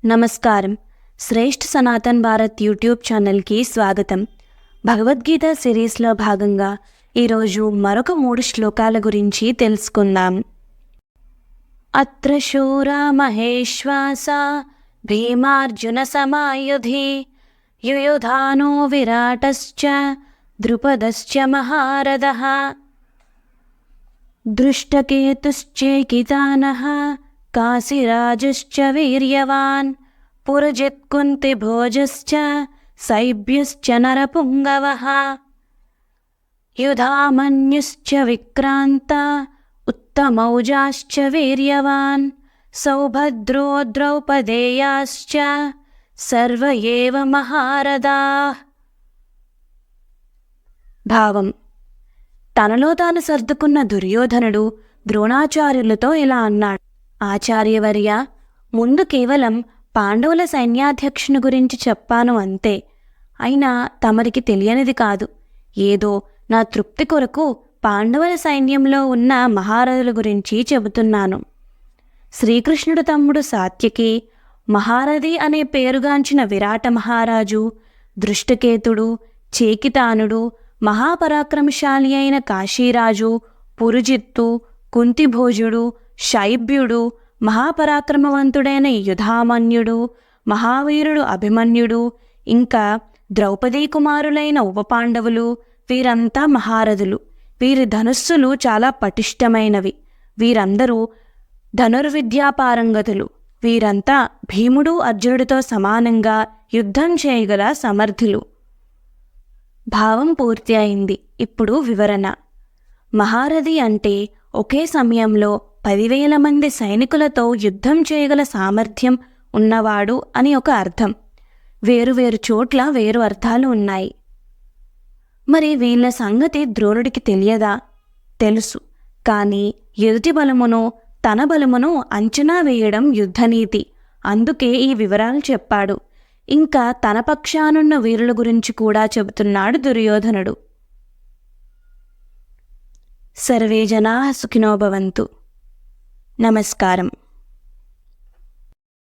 నమస్కారం. శ్రేష్ఠ సనాతన్ భారత్ యూట్యూబ్ ఛానల్కి స్వాగతం. భగవద్గీత సిరీస్లో భాగంగా ఈరోజు మరొక 3 శ్లోకాల గురించి తెలుసుకుందాం. అత్ర శూరా మహేశ్వాస భీమార్జున సమాయుధి యుయుధానో విరాటశ్చ ద్రుపదశ్చ మహారథః దృష్టకేతుశ్చేకితానః కాశీరాజశ్చ వీర్యవాన్ పురజిత్కుంతిభోజశ్చ సైభ్యశ్చ నరపుంగవః యుధామన్యుశ్చ విక్రాంత ఉత్తమౌజాశ్చ వీర్యవాన్ సౌభద్రో ద్రౌపదేయాశ్చ సర్వ ఏవ మహారథాః. భావం: తనలో తాను సర్దుకున్న దుర్యోధనుడు ద్రోణాచార్యులతో ఇలా అన్నాడు: ఆచార్యవర్య, ముందు కేవలం పాండవుల సైన్యాధ్యక్షుని గురించి చెప్పాను అంతే. అయినా తమరికి తెలియనిది కాదు. ఏదో నా తృప్తి కొరకు పాండవుల సైన్యంలో ఉన్న మహారథుల గురించి చెబుతున్నాను. శ్రీకృష్ణుడు తమ్ముడు సాత్యకి, మహారథి అనే పేరుగాంచిన విరాట మహారాజు, దృష్టకేతుడు, చేకితానుడు, మహాపరాక్రమశాలి అయిన కాశీరాజు, పురుజిత్తు, కుంతిభోజుడు, శైభ్యుడు, మహాపరాక్రమవంతుడైన యుధామన్యుడు, మహావీరుడు అభిమన్యుడు, ఇంకా ద్రౌపదీ కుమారులైన ఉపపాండవులు, వీరంతా మహారథులు. వీరి ధనుస్సులు చాలా పటిష్టమైనవి. వీరందరూ ధనుర్విద్యాపారంగతులు. వీరంతా భీముడు అర్జునుడితో సమానంగా యుద్ధం చేయగల సమర్థులు. భావం పూర్తి అయింది. ఇప్పుడు వివరణ. మహారథి అంటే ఒకే సమయంలో 10,000 మంది సైనికులతో యుద్ధం చేయగల సామర్థ్యం ఉన్నవాడు అని ఒక అర్థం. వేరువేరు చోట్ల వేరు అర్థాలు ఉన్నాయి. మరి వీళ్ళ సంగతి ద్రోణుడికి తెలియదా? తెలుసు. కానీ ఎదుటి బలమును తన బలమును అంచనా వేయడం యుద్ధనీతి. అందుకే ఈ వివరాలు చెప్పాడు. ఇంకా తన పక్షానున్న వీరుల గురించి కూడా చెబుతున్నాడు దుర్యోధనుడు. సర్వే జనాః సుఖినో భవంతు. నమస్కారం.